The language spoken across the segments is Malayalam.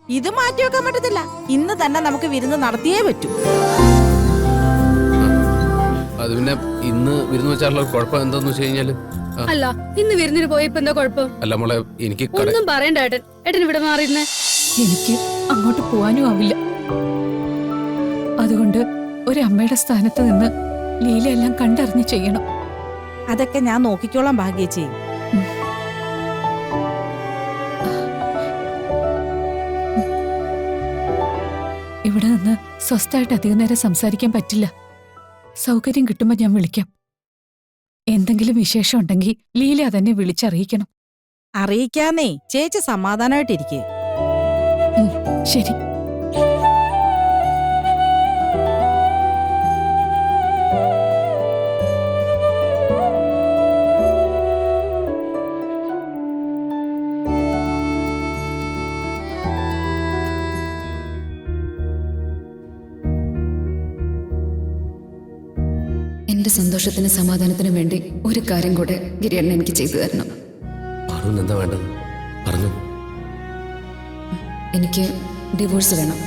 ഇത് മാറ്റി വെക്കാൻ പറ്റത്തില്ല. ഇന്ന് തന്നെ നമുക്ക് വിരുന്ന് നടത്തിയേ പറ്റൂ. അത് പിന്നെ ഇന്ന് വിരുന്ന് വെച്ചാലുള്ള കുഴപ്പം എന്താന്ന് വെച്ച് കഴിഞ്ഞാല് അല്ല ഇന്ന് വിരുന്നിന് പോയപ്പോ എന്താ കുഴപ്പം? അല്ല മോളെ, എനിക്ക് ഒന്നും പറയണ്ട ഏട്ടൻ. ഏട്ടൻ ഇവിടെ മാറിയിരുന്നേ. എനിക്ക് അങ്ങോട്ട് പോവാനും ആവില്ല. അതുകൊണ്ട് ഒരമ്മയുടെ സ്ഥാനത്ത് നിന്ന് ലീലയെല്ലാം കണ്ടറിഞ്ഞ് ചെയ്യണം. അതൊക്കെ ഞാൻ നോക്കിക്കോളാം ഭാഗ്യേച്ചി. ഇവിടെ നിന്ന് സ്വസ്ഥമായിട്ട് അധികം നേരം സംസാരിക്കാൻ പറ്റില്ല. സൗകര്യം കിട്ടുമ്പോ ഞാൻ വിളിക്കാം. എന്തെങ്കിലും വിശേഷം ഉണ്ടെങ്കിൽ ലീല അതെന്നെ വിളിച്ചറിയിക്കണം. അറിയിക്കാന്നേ. ചേച്ചി സമാധാനമായിട്ടിരിക്കേ. ശരി. എന്റെ സന്തോഷത്തിന് സമാധാനത്തിനും വേണ്ടി ഒരു കാര്യം കൂടെ ഗിരിയണ്ണ എനിക്ക് ചെയ്തു തരണം. എന്താ വേണ്ടത് പറഞ്ഞു. എനിക്ക് ഡിവോഴ്സ് വേണം.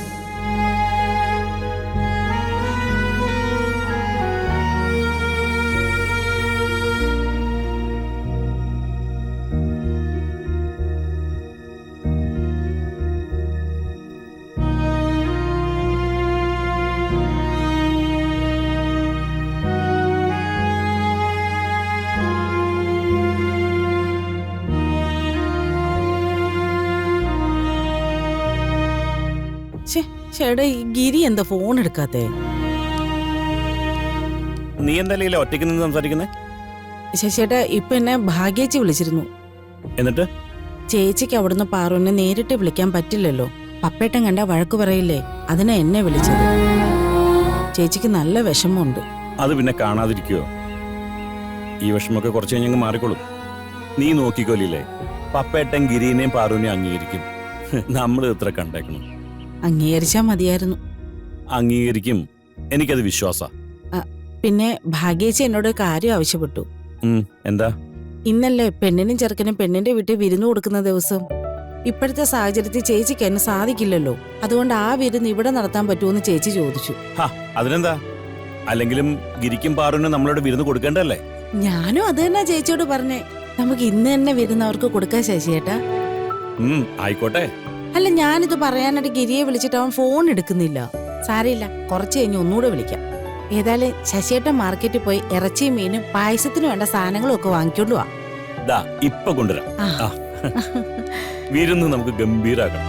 ചേട്ടാ, ഈ ഗിരി എന്താ ഫോൺ എടുക്കാത്തെ? നീ എന്തായാലും ഒറ്റയ്ക്ക് നിന്ന് സംസാരിക്കുന്നേ? ശശിയേട്ടാ, ഇപ്പൊ എന്നെ ഭാഗ്യേച്ചി വിളിച്ചിരുന്നു. എന്നിട്ട് ചേച്ചിക്ക് അവിടുന്ന് പാറുവിനെ നേരിട്ട് വിളിക്കാൻ പറ്റില്ലല്ലോ. പപ്പേട്ടൻ കണ്ട വഴക്ക് പറയില്ലേ, അതിനാ എന്നെ വിളിച്ചത്. ചേച്ചിക്ക് നല്ല വിഷമമുണ്ട്. അത് പിന്നെ കാണാതിരിക്കുവോ? ഈ വിഷമൊക്കെ കുറച്ച് കഴിഞ്ഞ് മാറിക്കോളും. നീ നോക്കിക്കോലില്ലേ, പപ്പേട്ടൻ ഗിരീനെയും പാറുവിനെയും അംഗീകരിക്കും. നമ്മൾ ഇത്ര കണ്ടേക്കണം. അംഗീകരിച്ചാ മതിയായിരുന്നു. അംഗീകരിക്കും, എനിക്കത് വിശ്വാസ. പിന്നെ ഭാഗ്യേച്ചി എന്നോട് കാര്യം ആവശ്യപ്പെട്ടു. എന്താ? ഇന്നല്ലേ പെണ്ണിനും ചെറുക്കനും പെണ്ണിന്റെ വീട്ടിൽ വിരുന്ന് കൊടുക്കുന്ന ദിവസം. ഇപ്പോഴത്തെ സാഹചര്യത്തിൽ ചേച്ചിക്ക് എന്നെ സാധിക്കില്ലല്ലോ. അതുകൊണ്ട് ആ വിരുന്ന് ഇവിടെ നടത്താൻ പറ്റുമെന്ന് ചേച്ചി ചോദിച്ചു. അതിനെന്താ? അല്ലെങ്കിലും ഗിരിക്കും പാറുവിനും നമ്മളോട് വിരുന്ന് കൊടുക്കേണ്ടല്ലേ? ഞാനും അത് തന്നെ ചേച്ചിയോട് പറഞ്ഞേ. നമുക്ക് ഇന്ന് തന്നെ വിരുന്ന് അവർക്ക് കൊടുക്കാൻ ശശിയേട്ടാ. ആയിക്കോട്ടെ. അല്ല, ഞാനിത് പറയാനായിട്ട് ഗിരിയെ വിളിച്ചിട്ട് അവൻ ഫോൺ എടുക്കുന്നില്ല. സാരയില്ല, കുറച്ച് കഴിഞ്ഞ് ഒന്നുകൂടെ വിളിക്കാം. ഏതായാലും ശശിയേട്ടൻ മാർക്കറ്റിൽ പോയി ഇറച്ചിയും മീനും പായസത്തിന് വേണ്ട സാധനങ്ങളും ഒക്കെ വാങ്ങിക്കൊണ്ട് വാ. ഇപ്പൊ കൊണ്ടുവരാം. വിരുന്ന് നമുക്ക് ഗംഭീരാക്കണം.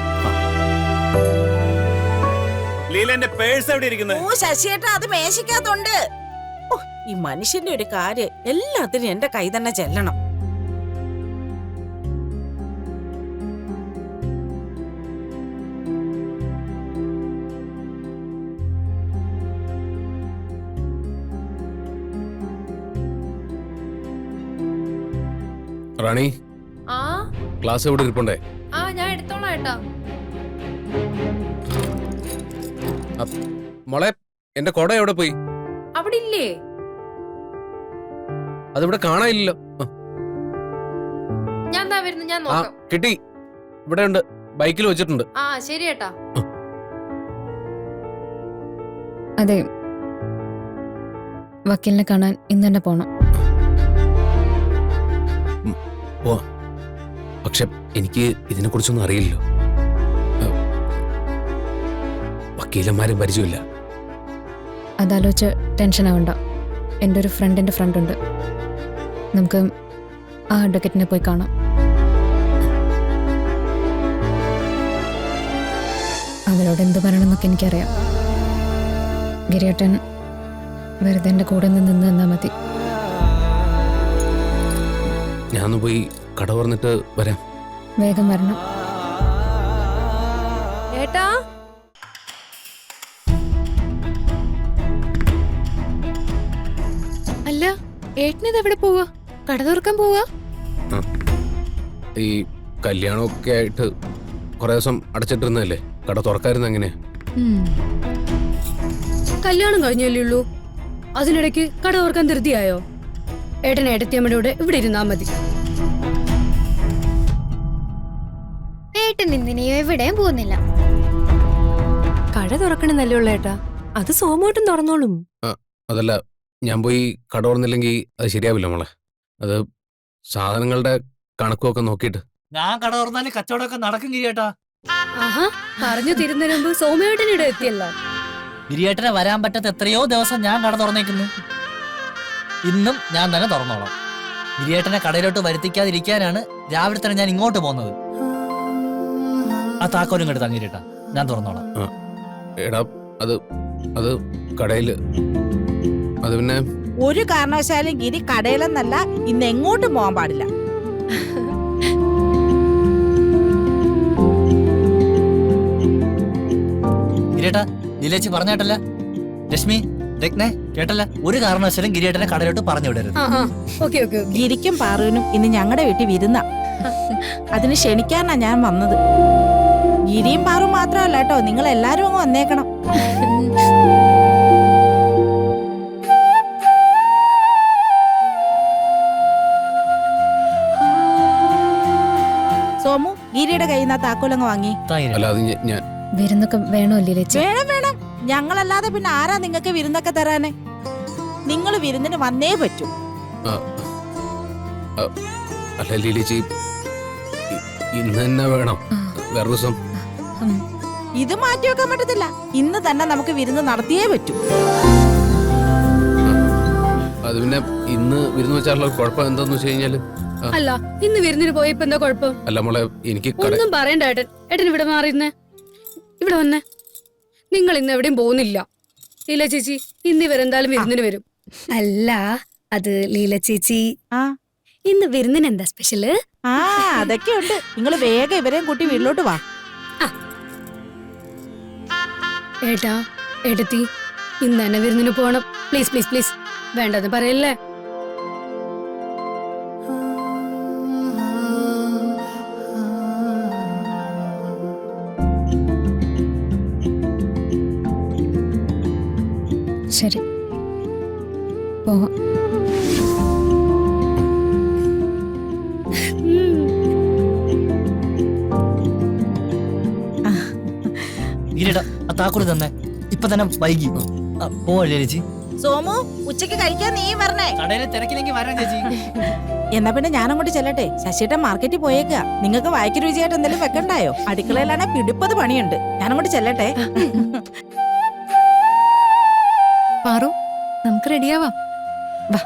ലീലന്റെ പേഴ്സ് എവിടെ ഇരിക്കുന്നത്? ഓ ശശിയേട്ടാ, അത് മേശിക്കാത്തുണ്ട്. ഈ മനുഷ്യന്റെ ഒരു കാര്യം, എല്ലാത്തിനും എന്റെ കൈ തന്നെ ചെല്ലണം. റാണി, ക്ലാസ് എവിടെ ഇരിപ്പുണ്ടേ? ഞാൻ എടുത്തോളാം ഏട്ടാ. മോളെ, എന്റെ കൊട എവിടെ പോയി? അവിടെ ഇല്ലേ? അതിവിടെ കാണാനില്ലല്ലോ. ഞാൻ വരുന്നു, ഞാൻ നോക്കാം. കിട്ടി, ഇവിടെ ഉണ്ട്, ബൈക്കിൽ വെച്ചിട്ടുണ്ട്. ശരി ഏട്ടാ. അതെ, വക്കീലിനെ കാണാൻ ഇന്ന് തന്നെ പോണം. പക്ഷെ എനിക്ക് ഇതിനെ കുറിച്ചൊന്നും അറിയില്ലല്ലോ. വക്കീലന്മാരും പരിചയമില്ല. അതാലോചിച്ച് ടെൻഷൻ ആവണ്ട. എൻ്റെ ഒരു ഫ്രണ്ടിൻ്റെ ഫ്രണ്ടുണ്ട്. നമുക്ക് ആ അഡ്വക്കേറ്റിനെ പോയി കാണാം. അവരോട് എന്ത് പറയണമെന്നൊക്കെ എനിക്കറിയാം. ഗിരിയേട്ടൻ വെറുതെ എൻ്റെ കൂടെ നിന്ന് തന്നാൽ മതി. ഞാൻ പോയി കട പറഞ്ഞിട്ട് വരാം. വേഗം വരണം. ഏട്ടാ, അല്ല ഏട്ടനിത് എവിടെ പോവാ? കട തുറക്കാൻ പോവാ? ഈ കല്യാണമൊക്കെ ആയിട്ട് കുറെ ദിവസം അടച്ചിട്ടിരുന്നല്ലേ, കട തുറക്കായിരുന്നു. എങ്ങനെയാ? കല്യാണം കഴിഞ്ഞല്ലേ ഉള്ളൂ, അതിനിടയ്ക്ക് കട തുറക്കാൻ ധൃതിയായോ? ഏട്ടൻ ഏട്ടത്തിയമ്മയുടെ കൂടെ ഇവിടെ ഇരുന്നാ മതി. ഏട്ടൻ എന്തിനെയോ എവിടെയും പോകുന്നില്ല. കട തുറക്കണമെന്നല്ലേ ഉള്ള ഏട്ടാ, അത് സോമോട്ടും തുറന്നോളും. അതല്ല, ഞാൻ പോയി കട തുറന്നില്ലെങ്കിൽ അത് ശരിയാവില്ല മോളെ. അത് സാധനങ്ങളുടെ കണക്കുമൊക്കെ നോക്കിയിട്ട്. ഞാൻ കട തുറന്നാലും കച്ചവടമൊക്കെ നടക്കും ഗിരിയേട്ടാ. ആഹാ, പറഞ്ഞു തീരുന്നതിന് മുമ്പ് സോമേട്ടൻ ഇവിടെ എത്തിയല്ലോ. ഗിരിയേട്ടനെ വരാൻ പറ്റാത്ത എത്രയോ ദിവസം ഞാൻ കട തുറന്നേക്കുന്നു. ഇന്നും ഞാൻ തന്നെ തുറന്നോളാം. ഗിരിയേട്ടനെ കടയിലോട്ട് വരുത്തിക്കാതിരിക്കാനാണ് രാവിലെ തന്നെ ഞാൻ ഇങ്ങോട്ട് പോകുന്നത്. ആ താക്കോലും കെടുത്താ ഗിരിയേട്ടാ, ഞാൻ തുറന്നോളാം. എടാ, അത് കടയിൽ അത് പിന്നെ ഒരു കാരണവശാലും ഗിരി കടയിലെന്നല്ല, ഇന്ന് എങ്ങോട്ടും പോകാൻ പാടില്ല. ഗിരിയേട്ടാ, ലീലേച്ചി പറഞ്ഞേട്ടല്ല. രശ്മി, രത്നെ കേട്ടല്ല, ഒരു കാരണവശാലും ഗിരിയേട്ടനെ കടയിലോട്ട് പറഞ്ഞു വിടരുത്. ആ ആ, ഓക്കെ ഓക്കെ ഓക്കെ. ഗിരിക്കും പാറുവിനും ഇന്ന് ഞങ്ങളുടെ വീട്ടിൽ വിരുന്ന. അതിന് ക്ഷണിക്കാനാ ഞാൻ വന്നത്. ഗിരിയും പാറും മാത്രമല്ല കേട്ടോ, നിങ്ങൾ എല്ലാരും അങ്ങ് വന്നേക്കണം. സോമു, ഗിരിയുടെ കയ്യിൽ നിന്ന് താക്കോലങ്ങ് വാങ്ങി. അല്ല, അത് ഞാൻ വിരുന്നൊക്കെ വേണോ ലീലേച്ചി? വേണം വേണം, ഞങ്ങളല്ലാതെ പിന്നെ ആരാ നിങ്ങൾക്ക് വിരുന്നൊക്കെ തരാന്? നിങ്ങൾ വിരുന്നിന് വന്നേ പറ്റൂ. അല്ല ലീലിച്ചി, ഇന്ന് തന്നെ വേണം, വേറെ ദിവസം. ഇത് മാറ്റി വെക്കാൻ പറ്റത്തില്ല. ഇന്ന് തന്നെ നമുക്ക് വിരുന്ന് നടത്തിയേ പറ്റൂ. അത് പിന്നെ ഇന്ന് വിരുന്ന് വെച്ചാലുള്ള കുഴപ്പം എന്താന്ന് വെച്ച് കഴിഞ്ഞാല്, അല്ല, ഇന്ന് വിരുന്നിന് പോയപ്പോ എന്താ കുഴപ്പം? അല്ല മോളെ, എനിക്ക് ഒന്നും പറയണ്ട ഏട്ടൻ. ഏട്ടൻ ഇവിടെ മാറിയിരുന്നേ, ഇവിടെ വന്നേ. നിങ്ങൾ ഇന്ന് എവിടെയും പോകുന്നില്ല. ലീല ചേച്ചി ഇന്ന് ഇവരെന്തായാലും വിരുന്നിന് വരും. അല്ല, അത് ലീല ചേച്ചി ആ ഇന്ന് വിരുന്നിന് എന്താ സ്പെഷ്യല്? ആ അതൊക്കെ ഉണ്ട്. നിങ്ങൾ വേഗം ഇവരെയും കൂട്ടി വീട്ടിലോട്ട് വാ. ഏട്ടാ, ഏട്ടത്തി, ഇന്ന് തന്നെ വിരുന്നിന് പോണം. പ്ലീസ് പ്ലീസ് പ്ലീസ്, വേണ്ടെന്ന് പറയല്ലേ. ശരി, പോവാം. ഗിരിയേട്ടാ, ആ താക്കോല് തന്നെ. ഇപ്പൊ തന്നെ വൈകി പോവല്ലേ ചേച്ചി? സോമു, ഉച്ചക്ക് കഴിക്കാൻ നീ വരണേ. കടയിലെ തിരക്കില്ലെങ്കിൽ വരാൻ ചേച്ചി. എന്നാ പിന്നെ ഞാനങ്ങോട്ട് ചെല്ലട്ടെ. ശശിയേട്ടൻ മാർക്കറ്റിൽ പോയേക്കുക. നിങ്ങൾക്ക് വായിക്ക് രുചിയായിട്ട് എന്തെങ്കിലും വെക്കണ്ടായോ? അടുക്കളയിലാണെ പിടിപ്പത് പണിയുണ്ട്. ഞാനങ്ങോട്ട് ചെല്ലട്ടെ. പാറു, നമുക്ക് റെഡിയാവാം. വാ.